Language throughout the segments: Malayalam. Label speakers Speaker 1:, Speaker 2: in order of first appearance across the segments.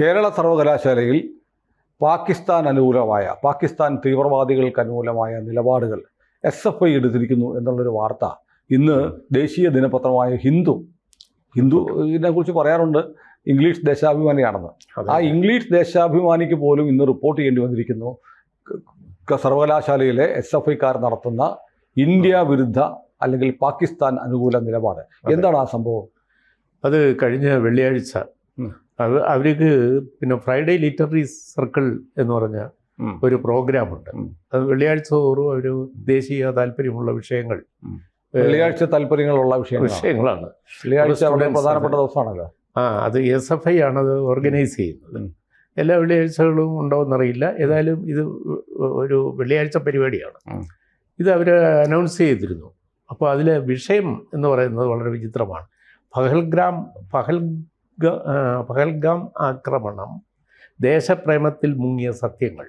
Speaker 1: കേരള സർവകലാശാലയിൽ പാകിസ്ഥാൻ തീവ്രവാദികൾക്ക് അനുകൂലമായ നിലപാടുകൾ SFI എടുത്തിരിക്കുന്നു എന്നുള്ളൊരു വാർത്ത ഇന്ന് ദേശീയ ദിനപത്രമായ ഹിന്ദുവിനെ കുറിച്ച് പറയാറുണ്ട് ഇംഗ്ലീഷ് ദേശാഭിമാനിയാണെന്ന്. ആ ഇംഗ്ലീഷ് ദേശാഭിമാനിക്ക് പോലും ഇന്ന് റിപ്പോർട്ട് ചെയ്യേണ്ടി വന്നിരിക്കുന്നു സർവകലാശാലയിലെ SFIക്കാർ നടത്തുന്ന ഇന്ത്യ വിരുദ്ധ അല്ലെങ്കിൽ പാകിസ്ഥാൻ അനുകൂല നിലപാട്. എന്താണ് ആ സംഭവം?
Speaker 2: അത് കഴിഞ്ഞ വെള്ളിയാഴ്ച അവർക്ക് പിന്നെ ഫ്രൈഡേ ലിറ്റററി സർക്കിൾ എന്ന് പറഞ്ഞ ഒരു പ്രോഗ്രാമുണ്ട്. അത് വെള്ളിയാഴ്ച തോറും ഒരു ദേശീയ താല്പര്യമുള്ള വിഷയങ്ങൾ,
Speaker 1: വെള്ളിയാഴ്ച താല്പര്യങ്ങളുള്ള
Speaker 2: വിഷയങ്ങളാണ്.
Speaker 1: വെള്ളിയാഴ്ച പ്രധാനപ്പെട്ട ദിവസമാണല്ലോ.
Speaker 2: അത് SFI ആണത് ഓർഗനൈസ് ചെയ്യുന്നത്. എല്ലാ വെള്ളിയാഴ്ചകളും ഉണ്ടോയെന്നറിയില്ല. ഏതായാലും ഇത് ഒരു വെള്ളിയാഴ്ച പരിപാടിയാണ്. ഇത് അവർ അനൗൺസ് ചെയ്തിരുന്നു. അപ്പോൾ അതിലെ വിഷയം എന്ന് പറയുന്നത് വളരെ വിചിത്രമാണ്. പഹൽഗാം ആക്രമണം, ദേശപ്രേമത്തിൽ മുങ്ങിയ സത്യങ്ങൾ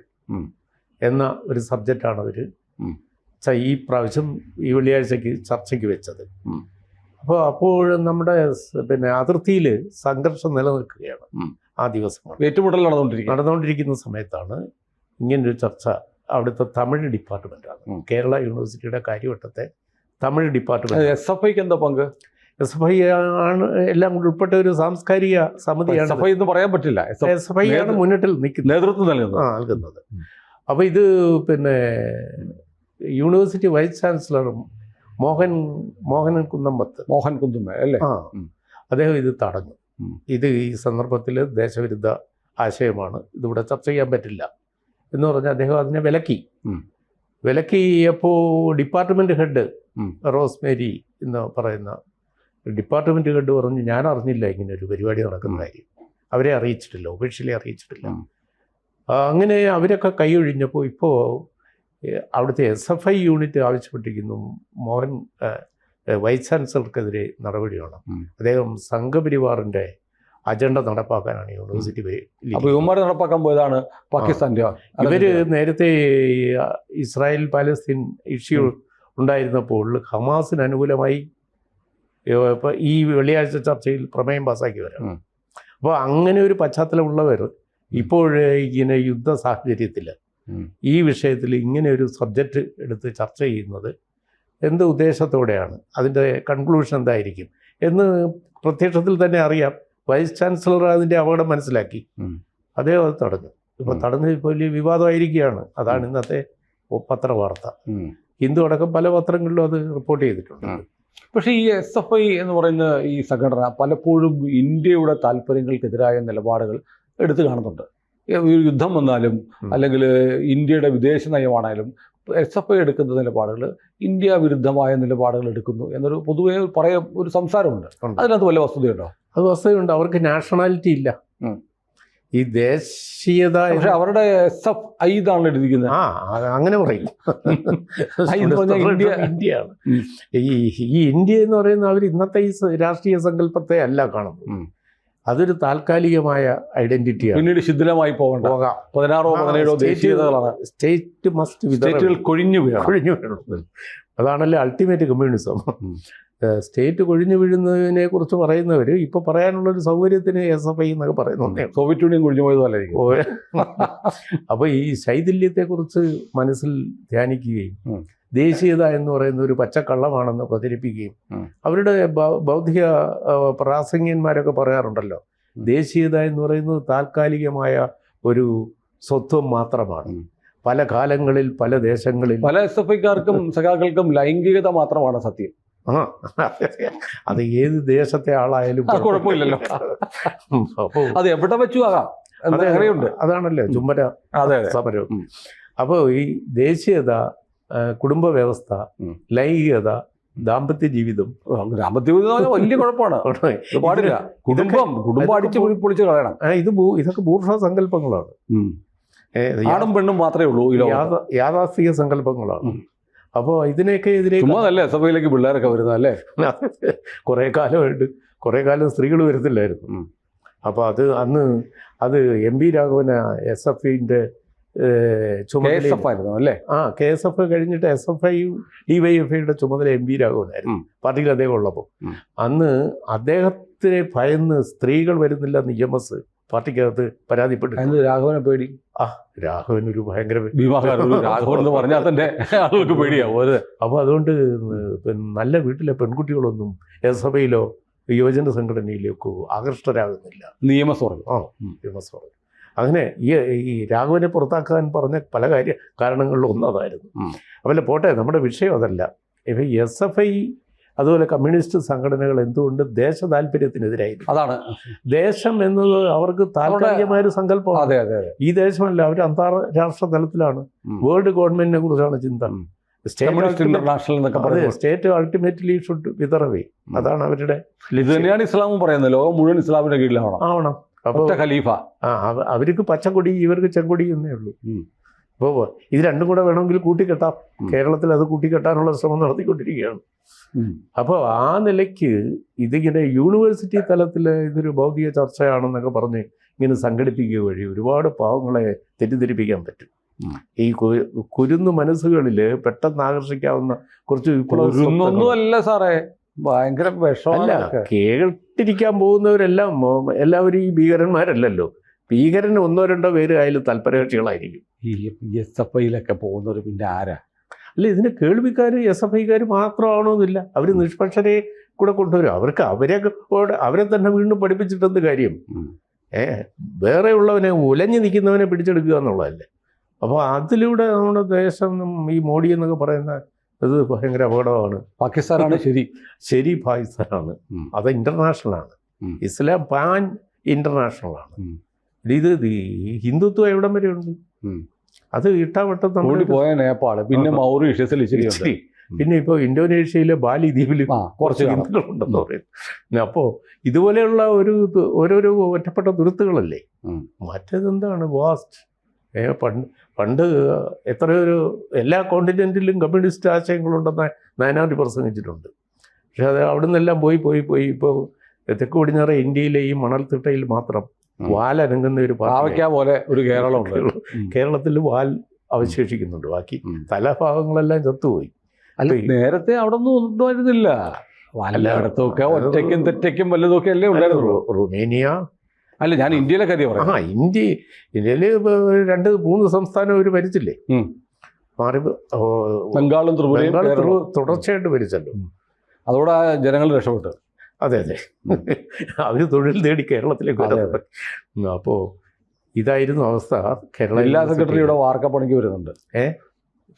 Speaker 2: എന്ന ഒരു സബ്ജക്റ്റാണ് അവർ ഈ പ്രാവശ്യം ഈ വെള്ളിയാഴ്ചക്ക് ചർച്ചയ്ക്ക് വെച്ചത്. അപ്പോൾ നമ്മുടെ പിന്നെ അതിർത്തിയിൽ സംഘർഷം നിലനിൽക്കുകയാണ്. ആ ദിവസമാണ്
Speaker 1: ഏറ്റുമുട്ടൽ
Speaker 2: നടന്നുകൊണ്ടിരിക്കുന്ന സമയത്താണ് ഇങ്ങനൊരു ചർച്ച. അവിടുത്തെ തമിഴ് ഡിപ്പാർട്ട്മെൻറ്റാണ്, കേരള യൂണിവേഴ്സിറ്റിയുടെ കാര്യവട്ടത്തെ തമിഴ് ഡിപ്പാർട്ട്മെൻറ്റ്.
Speaker 1: SFIക്ക് എന്താ പങ്ക്?
Speaker 2: SFI ആണ് എല്ലാം ഉൾപ്പെട്ട ഒരു സാംസ്കാരിക സമിതിയാണ്.
Speaker 1: SFI എന്ന് പറയാൻ പറ്റില്ല.
Speaker 2: SFI ആണ് മുന്നിട്ടിൽ നിൽക്കുന്നത്,
Speaker 1: നേതൃത്വം
Speaker 2: നൽകുന്നത്. അപ്പോൾ ഇത് പിന്നെ യൂണിവേഴ്സിറ്റി വൈസ് ചാൻസലറും മോഹൻ കുന്നമ്മ
Speaker 1: അല്ലേ,
Speaker 2: അദ്ദേഹം ഇത് തടഞ്ഞു. ഇത് ഈ സന്ദർഭത്തിൽ ദേശവിരുദ്ധ ആശയമാണ്, ഇതിവിടെ ചർച്ച ചെയ്യാൻ പറ്റില്ല എന്ന് പറഞ്ഞ് അദ്ദേഹം അതിനെ വിലക്കിയപ്പോൾ ഡിപ്പാർട്ട്മെൻറ്റ് ഹെഡ് റോസ്മേരി എന്ന് പറയുന്ന ഡിപ്പാർട്ട്മെൻറ്റ് ഹെഡ് പറഞ്ഞു, ഞാൻ അറിഞ്ഞില്ല ഇങ്ങനെ ഒരു പരിപാടി നടക്കുന്ന കാര്യം, അവരെ അറിയിച്ചിട്ടില്ല, ഒഫീഷ്യലി അറിയിച്ചിട്ടില്ല. അങ്ങനെ അവരൊക്കെ കൈയൊഴിഞ്ഞപ്പോൾ ഇപ്പോൾ അവിടുത്തെ SFI യൂണിറ്റ് ആവശ്യപ്പെട്ടിരിക്കുന്നു വൈസ് ചാൻസലർക്കെതിരെ നടപടി വേണം. അദ്ദേഹം സംഘപരിവാറിൻ്റെ അജണ്ട നടപ്പാക്കാനാണ് യൂണിവേഴ്സിറ്റി
Speaker 1: നടപ്പാക്കാൻ പോയതാണ് പാകിസ്ഥാൻ്റെ.
Speaker 2: ഇവര് നേരത്തെ ഇസ്രായേൽ പാലസ്തീൻ ഇഷ്യൂ ഉണ്ടായിരുന്നപ്പോൾ ഹമാസിന് അനുകൂലമായി ഈ വെള്ളിയാഴ്ച ചർച്ചയിൽ പ്രമേയം പാസ്സാക്കിയവരാണ്. അപ്പോൾ അങ്ങനെ ഒരു പശ്ചാത്തലമുള്ളവർ ഇപ്പോൾ ഇങ്ങനെ യുദ്ധ സാഹചര്യത്തിൽ ഈ വിഷയത്തിൽ ഇങ്ങനെ ഒരു സബ്ജക്റ്റ് എടുത്ത് ചർച്ച ചെയ്യുന്നത് എന്ത് ഉദ്ദേശത്തോടെയാണ്, അതിൻ്റെ കൺക്ലൂഷൻ എന്തായിരിക്കും എന്ന് പ്രത്യക്ഷത്തിൽ തന്നെ അറിയാം. വൈസ് ചാൻസലർ അതിൻ്റെ അപകടം മനസ്സിലാക്കി, അദ്ദേഹം അത് തടഞ്ഞു. ഇപ്പോൾ തടഞ്ഞ് ഇപ്പോൾ വലിയ വിവാദമായിരിക്കുകയാണ്. അതാണ് ഇന്നത്തെ പത്രവാർത്ത. ഹിന്ദു അടക്കം പല പത്രങ്ങളിലും അത് റിപ്പോർട്ട് ചെയ്തിട്ടുണ്ട്.
Speaker 1: പക്ഷേ ഈ SFI എന്ന് പറയുന്ന ഈ സംഘടന പലപ്പോഴും ഇന്ത്യയുടെ താല്പര്യങ്ങൾക്കെതിരായ നിലപാടുകൾ എടുത്തു കാണുന്നുണ്ട്. യുദ്ധം വന്നാലും അല്ലെങ്കിൽ ഇന്ത്യയുടെ വിദേശ നയമാണെങ്കിലും SFI എടുക്കുന്ന നിലപാടുകൾ ഇന്ത്യ വിരുദ്ധമായ നിലപാടുകൾ എടുക്കുന്നു എന്നൊരു പൊതുവെ ഒരു സംസാരമുണ്ട്. അതിനകത്ത് വല്ല വസ്തുതയുണ്ടോ?
Speaker 2: അത് വസ്തുതയുണ്ട്. അവർക്ക് നാഷണാലിറ്റി ഇല്ല, ഈ ദേശീയത.
Speaker 1: പക്ഷെ അവരുടെ SFI ഇതാണ് എടുത്തിരിക്കുന്നത്.
Speaker 2: അങ്ങനെ പറയും. ഇന്ത്യയാണ് ഈ ഇന്ത്യ എന്ന് പറയുന്ന അവർ ഇന്നത്തെ ഈ രാഷ്ട്രീയ സങ്കല്പത്തെ അല്ല കാണുന്നത്. അതൊരു താൽക്കാലികമായ ഐഡന്റിറ്റിയാണ്.
Speaker 1: പിന്നീട് ശിഥിലമായി പോകാം. 16ഓ 17ഓ ദേശീയതകളാണ്.
Speaker 2: സ്റ്റേറ്റ് മസ്റ്റ്
Speaker 1: കൊഴിഞ്ഞു വീഴുന്നത്.
Speaker 2: അതാണല്ലോ അൾട്ടിമേറ്റ് കമ്മ്യൂണിസം. സ്റ്റേറ്റ് കൊഴിഞ്ഞു വീഴുന്നതിനെ കുറിച്ച് പറയുന്നവർ ഇപ്പോൾ പറയാനുള്ളൊരു സൗകര്യത്തിന് SFI എന്നൊക്കെ പറയുന്നുണ്ട്.
Speaker 1: സോവിയറ്റ് യൂണിയൻ കൊഴിഞ്ഞു പോയതല്ലായിരിക്കും.
Speaker 2: അപ്പോൾ ഈ ശൈഥില്യത്തെക്കുറിച്ച് മനസ്സിൽ ധ്യാനിക്കുകയും ദേശീയത എന്ന് പറയുന്ന ഒരു പച്ചക്കള്ളമാണെന്ന് പ്രചരിപ്പിക്കുകയും അവരുടെ ബൗദ്ധിക പ്രാസംഗികന്മാരൊക്കെ പറയാറുണ്ടല്ലോ, ദേശീയത എന്ന് പറയുന്നത് താൽക്കാലികമായ ഒരു സ്വത്വം മാത്രമാണ്. പല കാലങ്ങളിൽ പല ദേശങ്ങളിൽ
Speaker 1: പല SFIക്കാർക്കും സഖാക്കൾക്കും ലൈംഗികത മാത്രമാണ് സത്യം.
Speaker 2: അത് ഏത് ദേശത്തെ ആളായാലും
Speaker 1: കുഴപ്പമില്ലല്ലോ. അപ്പോൾ അത് എവിടെ വെച്ചു ആകാം.
Speaker 2: അതാണല്ലോ ചുമര സമരം. അപ്പോൾ ഈ ദേശീയത, കുടുംബ വ്യവസ്ഥ, ലൈംഗികത, ദാമ്പത്യ ജീവിതം
Speaker 1: വലിയ കുഴപ്പമാണ്. പാടില്ല. കുടുംബം അടിച്ചു പൊളിച്ച് കളയണം.
Speaker 2: ഇതൊക്കെ ബൂർഷ്വാ സങ്കല്പങ്ങളാണ്.
Speaker 1: ആണും പെണ്ണും മാത്രമേ ഉള്ളൂ,
Speaker 2: യാഥാസ്ഥിക സങ്കല്പങ്ങളാണ്. അപ്പോൾ ഇതിനെയൊക്കെ എതിരെ
Speaker 1: SFIയിലേക്ക് പിള്ളേരൊക്കെ വരുന്നതല്ലേ.
Speaker 2: കുറേ കാലം സ്ത്രീകൾ വരുന്നില്ലായിരുന്നു. അപ്പോൾ അത് MP രാഘവന SFIൻ്റെ
Speaker 1: ചുമതലയായിരുന്നു അല്ലേ.
Speaker 2: KSF കഴിഞ്ഞിട്ട് SFI DYFIയുടെ ചുമതല MP രാഘവനായിരുന്നു പാർട്ടിയിൽ അദ്ദേഹം ഉള്ളപ്പോൾ. അന്ന് അദ്ദേഹത്തിനെ ഭയന്ന് സ്ത്രീകൾ വരുന്നില്ല എന്ന് EMS പാർട്ടിക്കകത്ത് പരാതിപ്പെട്ടു.
Speaker 1: രാഘവനെ പേടി?
Speaker 2: രാഘവൻ ഒരു ഭയങ്കര
Speaker 1: ഭീമാകാരൻ. രാഘവൻ എന്ന് പറഞ്ഞാൽ തന്നെ ആളുകൾക്ക് പേടിയാവും.
Speaker 2: അപ്പോൾ അതുകൊണ്ട് നല്ല വീട്ടിലെ പെൺകുട്ടികളൊന്നും എസ്.എഫ്.ഐയിലോ യുവജന സംഘടനയിലേക്കോ ആകൃഷ്ടരാകുന്നില്ല. നിയമസഭ അങ്ങനെ ഈ രാഘവനെ പുറത്താക്കാൻ പറഞ്ഞ പല കാരണങ്ങളിലും ഒന്നതായിരുന്നു. അതുപോലെ പോട്ടെ, നമ്മുടെ വിഷയം അതല്ല. ഇപ്പം എസ്.എഫ്.ഐ അതുപോലെ കമ്മ്യൂണിസ്റ്റ് സംഘടനകൾ എന്തുകൊണ്ട് ദേശ താല്പര്യത്തിനെതിരായിരുന്നു?
Speaker 1: അതാണ്
Speaker 2: ദേശം എന്നത് അവർക്ക് താൽക്കാലികമായ ഒരു സങ്കല്പമാണ്. ഈ ദേശമല്ല, അവർ അന്താരാഷ്ട്ര തലത്തിലാണ്. വേൾഡ് ഗവൺമെന്റിനെ കുറിച്ചാണ് ചിന്ത. State ultimately should wither away. അതാണ് അവരുടെ.
Speaker 1: ഇത് തന്നെയാണ് ഇസ്ലാമും പറയുന്നത്. ലോകം മുഴുവൻ ഇസ്ലാമിന്റെ കീഴിലാവണം.
Speaker 2: അപ്പോൾ
Speaker 1: ഖലീഫ.
Speaker 2: അവർക്ക് പച്ചക്കൊടി, ഇവർക്ക് ചെങ്കൊടി എന്നേ ഉള്ളൂ. അപ്പോൾ ഇത് രണ്ടും കൂടെ വേണമെങ്കിൽ കൂട്ടിക്കെട്ടാം. കേരളത്തിൽ അത് കൂട്ടിക്കെട്ടാനുള്ള ശ്രമം നടത്തിക്കൊണ്ടിരിക്കുകയാണ്. അപ്പോൾ ആ നിലയ്ക്ക് ഇതിങ്ങനെ യൂണിവേഴ്സിറ്റി തലത്തിൽ ഇതൊരു ഭൗതിക ചർച്ചയാണെന്നൊക്കെ പറഞ്ഞ് ഇങ്ങനെ സംഘടിപ്പിക്കുക വഴി ഒരുപാട് പാവങ്ങളെ തെറ്റിദ്ധരിപ്പിക്കാൻ പറ്റും. ഈ കുരുന്നു മനസ്സുകളിൽ പെട്ടെന്ന് ആകർഷിക്കാവുന്ന കുറച്ച്
Speaker 1: വിപ്ലവമൊന്നുമല്ല സാറേ, ഭയങ്കര വിഷമല്ല.
Speaker 2: കേട്ടിരിക്കാൻ പോകുന്നവരെല്ലാം എല്ലാവരും ഈ ഭീകരന്മാരല്ലല്ലോ. ഭീകരന് ഒന്നോ രണ്ടോ പേര് ആയാലും തൽപരകക്ഷികളായിരിക്കും.
Speaker 1: ഈ എസ്.എഫ്.ഐയിലൊക്കെ പോകുന്നവർ പിന്നെ ആരാ?
Speaker 2: അല്ല, ഇതിന് കേൾവിക്കാർ എസ്.എഫ്.ഐക്കാർ മാത്രമാണോന്നില്ല. അവർ നിഷ്പക്ഷരെ കൂടെ കൊണ്ടുവരും. അവർക്ക് അവരെ തന്നെ വീണ്ടും പഠിപ്പിച്ചിട്ടെന്ത് കാര്യം? വേറെ ഉള്ളവനെ ഉലഞ്ഞു നിൽക്കുന്നവനെ പിടിച്ചെടുക്കുക എന്നുള്ളതല്ലേ. അപ്പോൾ അതിലൂടെ നമ്മുടെ ദേശം ഈ മോഡി എന്നൊക്കെ പറയുന്ന ഇത് ഭയങ്കര അപകടമാണ്.
Speaker 1: പാകിസ്ഥാനാണ്
Speaker 2: ശരി പാകിസ്ഥാനാണ്. അത് ഇന്റർനാഷണലാണ്. ഇസ്ലാം പാൻ ഇന്റർനാഷണലാണ്. ഇത് ഹിന്ദുത്വം എവിടം വരെ ഉണ്ട്? അത് ഇട്ടാവട്ടം
Speaker 1: പോയ നേപ്പാൾ, പിന്നെ മൗറീഷ്യസിൽ ഇച്ചിരി,
Speaker 2: പിന്നെ ഇപ്പോൾ ഇന്തോനേഷ്യയിലെ ബാലി ദ്വീപിൽ കുറച്ച് ഹിന്ദുക്കളുണ്ടെന്ന് പറയുന്നു. അപ്പോൾ ഇതുപോലെയുള്ള ഓരോരോ ഒറ്റപ്പെട്ട തുരുത്തുകളല്ലേ. മറ്റേതെന്താണ് വാസ്റ്റ്. പണ്ട് എത്രയൊരു എല്ലാ കോണ്ടിനെന്റിലും കമ്മ്യൂണിസ്റ്റ് ആശയങ്ങളുണ്ടെന്ന് നാനാവധി പ്രസംഗിച്ചിട്ടുണ്ട്. പക്ഷെ അത് അവിടെ നിന്നെല്ലാം പോയി ഇപ്പോൾ തെക്ക് പടിഞ്ഞാറ് ഇന്ത്യയിലെ ഈ മണൽത്തിട്ടയിൽ മാത്രം വാലനങ്ങുന്ന ഒരു
Speaker 1: പോലെ ഒരു കേരളമുണ്ട്.
Speaker 2: കേരളത്തിൽ വാൽ അവശേഷിക്കുന്നുണ്ട്. ബാക്കി തലഭാഗങ്ങളെല്ലാം ചത്തുപോയി.
Speaker 1: അല്ല, നേരത്തെ അവിടെ ഒന്നും ഉണ്ടായിരുന്നില്ല. എല്ലായിടത്തുമൊക്കെ ഒറ്റയ്ക്കും തെറ്റയ്ക്കും വല്ലതൊക്കെ അല്ലേ ഉണ്ടായിരുന്നു.
Speaker 2: റുമേനിയ
Speaker 1: അല്ല, ഞാൻ ഇന്ത്യയിലെ കാര്യം പറയാം.
Speaker 2: ഇന്ത്യയിൽ 2-3 സംസ്ഥാനം അവർ ഭരിച്ചില്ലേ?
Speaker 1: ബംഗാളും ത്രിപുരയും
Speaker 2: തുടർച്ചയായിട്ട് ഭരിച്ചല്ലോ.
Speaker 1: അതോടെ ജനങ്ങൾ രക്ഷപ്പെട്ടു.
Speaker 2: അതെ. അവർ തൊഴിൽ നേടി കേരളത്തിലേക്ക് വരാൻ. അപ്പോൾ ഇതായിരുന്നു അവസ്ഥ. കേരള
Speaker 1: ജില്ലാ സെക്രട്ടറിയുടെ വാർക്കപ്പണിക്ക് വരുന്നുണ്ട്.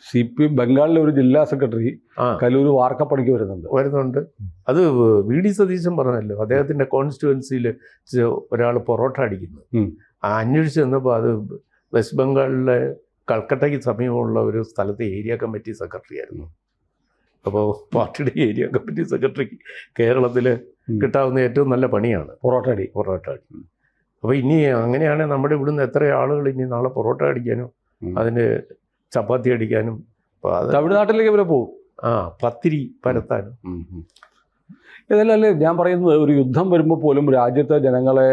Speaker 1: CPM ബംഗാളിലെ ഒരു ജില്ലാ സെക്രട്ടറി കലൂർ വാർക്കപ്പണിക്ക് വരുന്നുണ്ട്. അത്
Speaker 2: VD സതീശൻ പറഞ്ഞല്ലോ, അദ്ദേഹത്തിന്റെ കോൺസ്റ്റിറ്റ്യുവൻസിയിൽ ഒരാൾ പൊറോട്ട അടിക്കുന്നു. അന്വേഷിച്ച് ചെന്നപ്പോൾ അത് വെസ്റ്റ് ബംഗാളിലെ കൽക്കട്ടയ്ക്ക് സമീപമുള്ള ഒരു സ്ഥലത്തെ ഏരിയ കമ്മിറ്റി സെക്രട്ടറി ആയിരുന്നു. അപ്പോൾ പാർട്ടിയുടെ ഏരിയ കമ്മിറ്റി സെക്രട്ടറിക്ക് കേരളത്തിൽ കിട്ടാവുന്ന ഏറ്റവും നല്ല പണിയാണ് പൊറോട്ട അടി. അപ്പോൾ ഇനി അങ്ങനെയാണെങ്കിൽ നമ്മുടെ ഇവിടുന്ന് എത്ര ആളുകൾ ഇനി നാളെ പൊറോട്ട അടിക്കാനും അതിന് ചപ്പാത്തി അടിക്കാനും
Speaker 1: തമിഴ്നാട്ടിലേക്ക് ഇവരെ പോകും.
Speaker 2: പത്തിരി പരത്താനും.
Speaker 1: ഇതല്ലേ ഞാൻ പറയുന്നത്. ഒരു യുദ്ധം വരുമ്പോൾ പോലും രാജ്യത്തെ ജനങ്ങളെ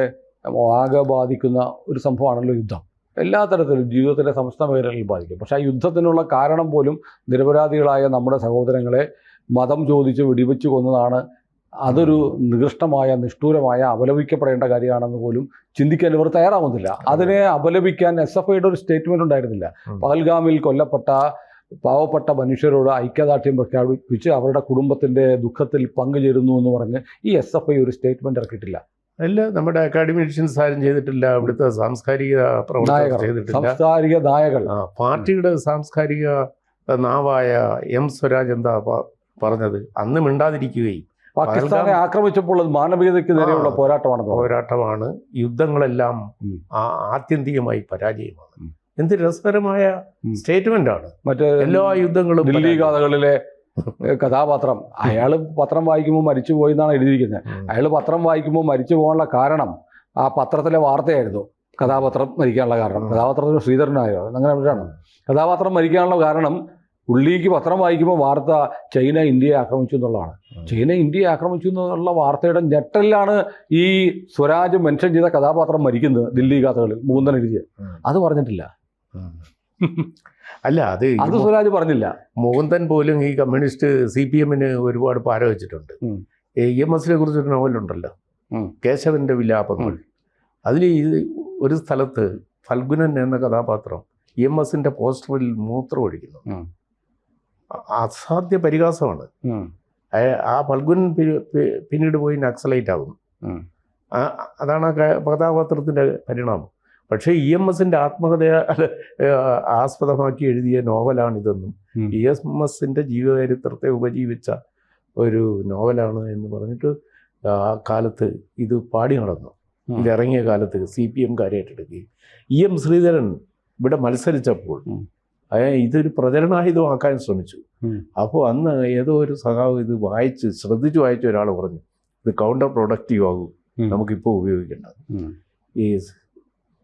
Speaker 1: ആകെ ബാധിക്കുന്ന ഒരു സംഭവമാണല്ലോ യുദ്ധം. എല്ലാ തരത്തിലും ജീവിതത്തിലെ സമസ്ത മേഖലകളിൽ ബാധിക്കും. പക്ഷേ ആ യുദ്ധത്തിനുള്ള കാരണം പോലും നിരപരാധികളായ നമ്മുടെ സഹോദരങ്ങളെ മതം ചോദിച്ച് വെടിവെച്ച് കൊന്നതാണ്. അതൊരു നികൃഷ്ടമായ, നിഷ്ഠൂരമായ, അപലപിക്കപ്പെടേണ്ട കാര്യമാണെന്ന് പോലും ചിന്തിക്കാൻ ഇവർ തയ്യാറാവുന്നില്ല. അതിനെ അപലപിക്കാൻ SFIയുടെ ഒരു സ്റ്റേറ്റ്മെന്റ് ഉണ്ടായിരുന്നില്ല. പഹൽഗാമിൽ കൊല്ലപ്പെട്ട പാവപ്പെട്ട മനുഷ്യരോട് ഐക്യദാർഢ്യം പ്രഖ്യാപിച്ച് അവരുടെ കുടുംബത്തിൻ്റെ ദുഃഖത്തിൽ പങ്കുചേരുന്നു എന്ന് പറഞ്ഞ് ഈ SFI ഒരു സ്റ്റേറ്റ്മെന്റ് ഇറക്കിയിട്ടില്ല.
Speaker 2: അല്ല, നമ്മുടെ അക്കാഡമിഷ്യൻസ് ആരും ചെയ്തിട്ടില്ല. അവിടുത്തെ സാംസ്കാരിക പ്രവർത്തകർ ചെയ്തിട്ടില്ല.
Speaker 1: സാംസ്കാരിക നായകൾ,
Speaker 2: പാർട്ടിയുടെ സാംസ്കാരിക നാവായ M സ്വരാജ് എന്താ പറഞ്ഞത്? അന്ന് മിണ്ടാതിരിക്കുകയും
Speaker 1: പാകിസ്ഥാനെ ആക്രമിച്ചപ്പോൾ മാനവികതയ്ക്ക് നേരെയുള്ള
Speaker 2: പോരാട്ടമാണ്. യുദ്ധങ്ങളെല്ലാം ആത്യന്തികമായി പരാജയമാണ്. എന്ത് രസകരമായ സ്റ്റേറ്റ്മെന്റ് ആണ്.
Speaker 1: മറ്റേ
Speaker 2: എല്ലാ യുദ്ധങ്ങളും
Speaker 1: ദില്ലി കഥകളിലെ കഥാപാത്രം, അയാൾ പത്രം വായിക്കുമ്പോൾ മരിച്ചുപോയി എന്നാണ് എഴുതിയിരിക്കുന്നത്. അയാൾ പത്രം വായിക്കുമ്പോൾ മരിച്ചു പോകാനുള്ള കാരണം ആ പത്രത്തിലെ വാർത്തയായിരുന്നു. കഥാപാത്രം മരിക്കാനുള്ള കാരണം, കഥാപാത്രത്തിന് ശ്രീധരനായോ അങ്ങനെ അവരാണ്. കഥാപാത്രം മരിക്കാനുള്ള കാരണം ഉള്ളിക്ക് പത്രം വായിക്കുമ്പോൾ വാർത്ത ചൈന ഇന്ത്യയെ ആക്രമിച്ചു എന്നുള്ളതാണ്. ചൈന ഇന്ത്യയെ ആക്രമിച്ചു എന്നുള്ള വാർത്തയുടെ ഞെട്ടലിലാണ് ഈ സ്വരാജ് മെൻഷൻ ചെയ്ത കഥാപാത്രം മരിക്കുന്നത്. ദില്ലി കഥകളിൽ മുകുന്ദൻ എഴുതിയ അത് പറഞ്ഞിട്ടില്ല.
Speaker 2: അല്ല, അത്
Speaker 1: സ്വരാജ് പറഞ്ഞില്ല.
Speaker 2: മുകുന്ദൻ പോലും ഈ കമ്മ്യൂണിസ്റ്റ് CPMന് ഒരുപാട് പാര വെച്ചിട്ടുണ്ട്. EMSനെ കുറിച്ചൊരു നോവലുണ്ടല്ലോ, കേശവന്റെ വിലാപങ്ങൾ. അതിൽ ഒരു സ്ഥലത്ത് ഫൽഗുനൻ എന്ന കഥാപാത്രം EMSന്റെ പോസ്റ്ററിൽ മൂത്രം ഒഴിക്കുന്നു. അസാധ്യ പരിഹാസമാണ്. ആ ഫൽഗുനൻ പിന്നീട് പോയി നക്സലൈറ്റ് ആകുന്നു. അതാണ് ആ കഥാപാത്രത്തിൻ്റെ പരിണാമം. പക്ഷേ EMSന്റെ ആത്മകഥയെ ആസ്പദമാക്കി എഴുതിയ നോവലാണിതെന്നും EMSന്റെ ജീവചരിത്രത്തെ ഉപജീവിച്ച ഒരു നോവലാണ് എന്ന് പറഞ്ഞിട്ട് ആ കാലത്ത് ഇത് പാടി നടന്നു. ഇതിറങ്ങിയ കാലത്ത് CPM-കാരെ ഏറ്റെടുക്കുകയും EM ശ്രീധരൻ ഇവിടെ മത്സരിച്ചപ്പോൾ ഇതൊരു പ്രചരണായുധമാക്കാൻ ശ്രമിച്ചു. അപ്പോൾ അന്ന് ഏതോ ഒരു സഖാവ് ഇത് ശ്രദ്ധിച്ചു വായിച്ച ഒരാൾ പറഞ്ഞു, ഇത് കൗണ്ടർ പ്രൊഡക്റ്റീവ് ആകും, നമുക്കിപ്പോൾ ഉപയോഗിക്കേണ്ട. ഈ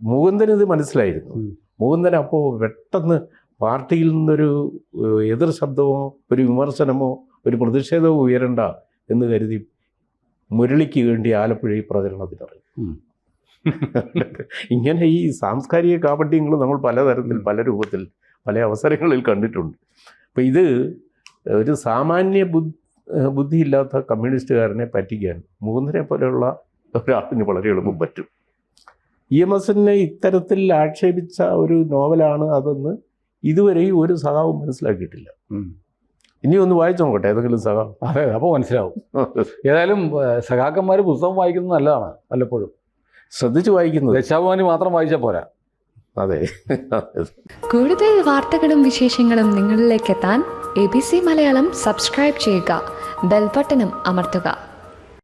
Speaker 2: മുകുന്ദന് ഇത് മനസ്സിലായിരുന്നു. മുകുന്ദൻ അപ്പോൾ പെട്ടെന്ന് പാർട്ടിയിൽ നിന്നൊരു എതിർ ശബ്ദമോ ഒരു വിമർശനമോ ഒരു പ്രതിഷേധമോ ഉയരണ്ട എന്ന് കരുതി മുരളിക്ക് വേണ്ടി ആലപ്പുഴയിൽ പ്രചരണത്തിനിറങ്ങി. ഇങ്ങനെ ഈ സാംസ്കാരിക കാപട്യങ്ങൾ നമ്മൾ പലതരത്തിൽ പല രൂപത്തിൽ പല അവസരങ്ങളിൽ കണ്ടിട്ടുണ്ട്. അപ്പം ഇത് ഒരു സാമാന്യ ബുദ്ധിയില്ലാത്ത കമ്മ്യൂണിസ്റ്റുകാരനെ പറ്റിക്കാൻ മുകുന്ദനെ പോലെയുള്ള ഒരാളിന് വളരെ എളുപ്പം പറ്റും. EMSനെ ഇത്തരത്തിൽ ആക്ഷേപിച്ച ഒരു നോവലാണ് അതെന്ന് ഇതുവരെയും ഒരു സഖാവും മനസ്സിലാക്കിയിട്ടില്ല. ഇനി ഒന്ന് വായിച്ചു നോക്കട്ടെ ഏതെങ്കിലും സഖാവ്.
Speaker 1: അതെ, അപ്പോൾ മനസ്സിലാവും. ഏതായാലും സഖാക്കന്മാർ പുസ്തകം വായിക്കുന്നത് നല്ലതാണ്, വല്ലപ്പോഴും
Speaker 2: ശ്രദ്ധിച്ചു വായിക്കുന്നത്.
Speaker 1: ദേശാഭിമാനി മാത്രം വായിച്ചാൽ പോരാ.
Speaker 2: അതെ.
Speaker 3: കൂടുതൽ വാർത്തകളും വിശേഷങ്ങളും നിങ്ങളിലേക്ക് എത്താൻ ABC മലയാളം സബ്സ്ക്രൈബ് ചെയ്യുക, ബെൽ ബട്ടണും അമർത്തുക.